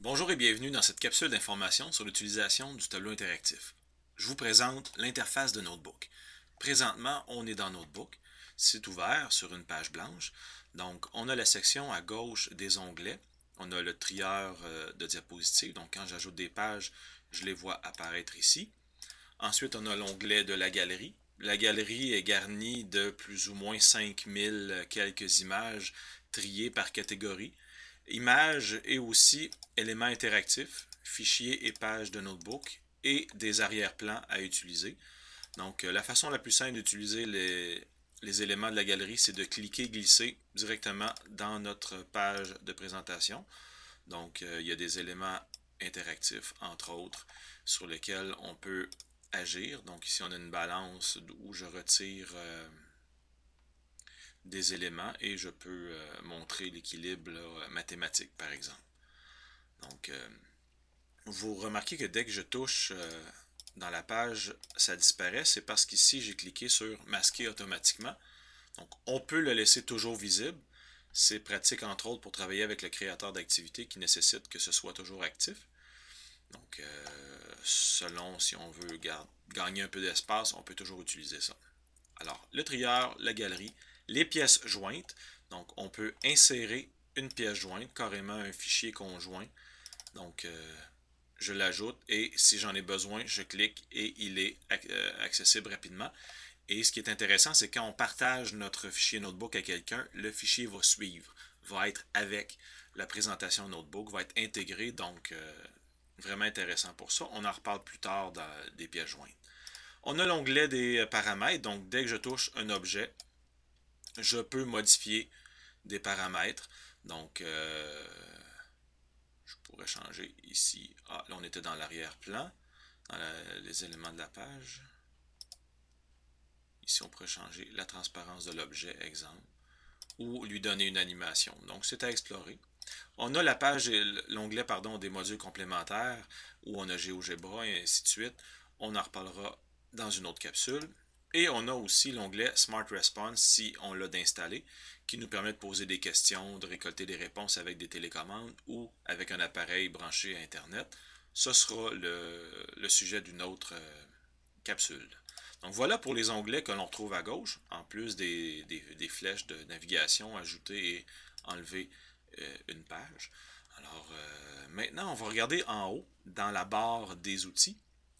Bonjour et bienvenue dans cette capsule d'information sur l'utilisation du tableau interactif. Je vous présente l'interface de Notebook. Présentement, on est dans Notebook. C'est ouvert sur une page blanche. Donc, on a la section à gauche des onglets. On a le trieur de diapositives. Donc, quand j'ajoute des pages, je les vois apparaître ici. Ensuite, on a l'onglet de la galerie. La galerie est garnie de plus ou moins 5000 quelques images triées par catégorie. Images et aussi éléments interactifs, fichiers et pages de notebook et des arrière-plans à utiliser. Donc, la façon la plus simple d'utiliser les éléments de la galerie, c'est de cliquer, glisser directement dans notre page de présentation. Donc, il y a des éléments interactifs, entre autres, sur lesquels on peut agir. Donc, ici, on a une balance où je retire des éléments et je peux montrer l'équilibre mathématique, par exemple. Donc, vous remarquez que dès que je touche dans la page, ça disparaît. C'est parce qu'ici, j'ai cliqué sur masquer automatiquement. Donc, on peut le laisser toujours visible. C'est pratique, entre autres, pour travailler avec le créateur d'activité qui nécessite que ce soit toujours actif. Donc, selon si on veut gagner un peu d'espace, on peut toujours utiliser ça. Alors, le trieur, la galerie, les pièces jointes. Donc, on peut insérer une pièce jointe, carrément un fichier conjoint. Donc, je l'ajoute et si j'en ai besoin, je clique et il est accessible rapidement. Et ce qui est intéressant, c'est quand on partage notre fichier Notebook à quelqu'un, le fichier va suivre, va être avec la présentation Notebook, va être intégré. Donc, vraiment intéressant pour ça. On en reparle plus tard dans des pièces jointes. On a l'onglet des paramètres. Donc, dès que je touche un objet, je peux modifier des paramètres. Donc, je pourrais changer ici. Ah, là, on était dans l'arrière-plan, dans les éléments de la page. Ici, on pourrait changer la transparence de l'objet, exemple, ou lui donner une animation. Donc, c'est à explorer. On a la page, l'onglet, pardon, des modules complémentaires, où on a GeoGebra et ainsi de suite. On en reparlera dans une autre capsule. Et on a aussi l'onglet Smart Response si on l'a d'installer, qui nous permet de poser des questions, de récolter des réponses avec des télécommandes ou avec un appareil branché à Internet. Ce sera le sujet d'une autre capsule. Donc voilà pour les onglets que l'on retrouve à gauche, en plus des flèches de navigation, ajouter et enlever une page. Alors maintenant, on va regarder en haut, dans la barre des outils.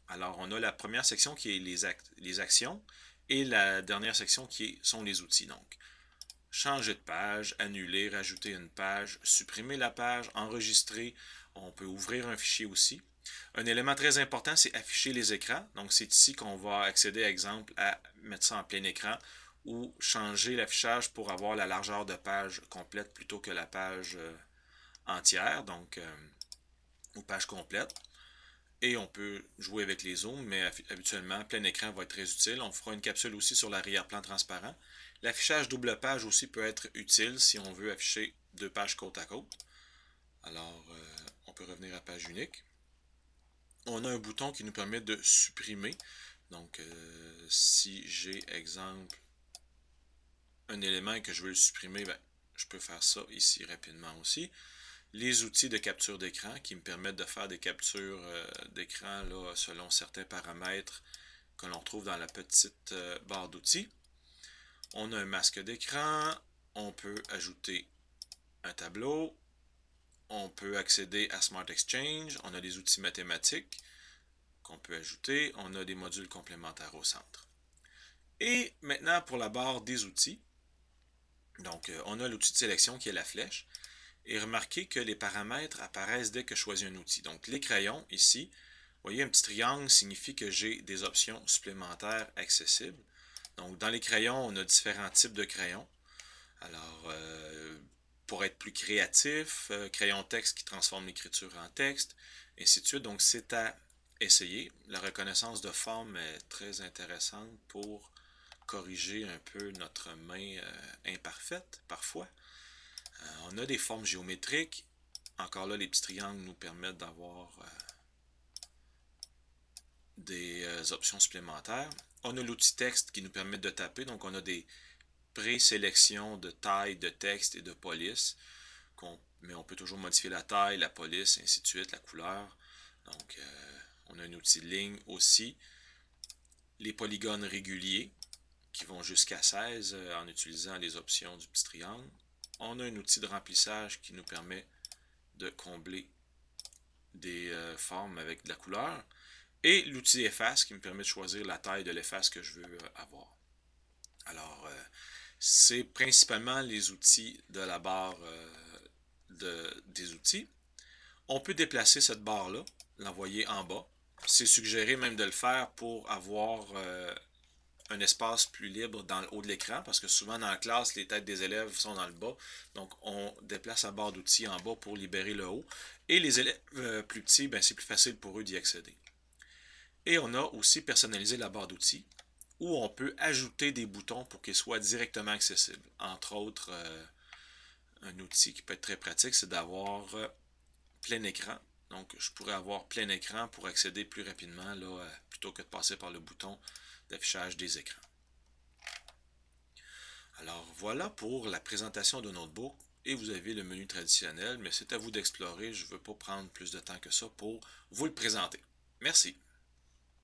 Alors on a la première section qui est les actions et la dernière section qui sont les outils. Donc, changer de page, annuler, rajouter une page, supprimer la page, enregistrer. On peut ouvrir un fichier aussi. Un élément très important, c'est afficher les écrans. Donc, c'est ici qu'on va accéder, exemple, à mettre ça en plein écran ou changer l'affichage pour avoir la largeur de page complète plutôt que la page entière, donc ou page complète. Et on peut jouer avec les zooms, mais habituellement, plein écran va être très utile. On fera une capsule aussi sur l'arrière-plan transparent. L'affichage double page aussi peut être utile si on veut afficher deux pages côte à côte. Alors, on peut revenir à page unique. On a un bouton qui nous permet de supprimer. Donc, si j'ai, exemple, un élément et que je veux le supprimer, ben, je peux faire ça ici rapidement aussi. Les outils de capture d'écran qui me permettent de faire des captures d'écran selon certains paramètres que l'on trouve dans la petite barre d'outils. On a un masque d'écran, on peut ajouter un tableau, on peut accéder à Smart Exchange, on a des outils mathématiques qu'on peut ajouter, on a des modules complémentaires au centre. Et maintenant pour la barre des outils, donc on a l'outil de sélection qui est la flèche. Et remarquez que les paramètres apparaissent dès que je choisis un outil. Donc les crayons ici, vous voyez un petit triangle signifie que j'ai des options supplémentaires accessibles. Donc dans les crayons, on a différents types de crayons. Alors pour être plus créatif, crayon texte qui transforme l'écriture en texte, et ainsi de suite. Donc c'est à essayer. La reconnaissance de forme est très intéressante pour corriger un peu notre main imparfaite parfois. On a des formes géométriques. Encore là, les petits triangles nous permettent d'avoir des options supplémentaires. On a l'outil texte qui nous permet de taper. Donc, on a des présélections de taille de texte et de police mais on peut toujours modifier la taille, la police, ainsi de suite, la couleur. Donc, on a un outil de ligne aussi. Les polygones réguliers, qui vont jusqu'à 16 en utilisant les options du petit triangle. On a un outil de remplissage qui nous permet de combler des formes avec de la couleur. Et l'outil efface qui me permet de choisir la taille de l'efface que je veux avoir. Alors, c'est principalement les outils de la barre des outils. On peut déplacer cette barre-là, l'envoyer en bas. C'est suggéré même de le faire pour avoir un espace plus libre dans le haut de l'écran, parce que souvent dans la classe, les têtes des élèves sont dans le bas. Donc, on déplace la barre d'outils en bas pour libérer le haut. Et les élèves plus petits, ben, c'est plus facile pour eux d'y accéder. Et on a aussi personnalisé la barre d'outils, où on peut ajouter des boutons pour qu'ils soient directement accessibles. Entre autres, un outil qui peut être très pratique, c'est d'avoir plein écran. Donc, je pourrais avoir plein écran pour accéder plus rapidement, là, plutôt que de passer par le bouton d'affichage des écrans. Alors, voilà pour la présentation de Notebook. Et vous avez le menu traditionnel, mais c'est à vous d'explorer. Je ne veux pas prendre plus de temps que ça pour vous le présenter. Merci.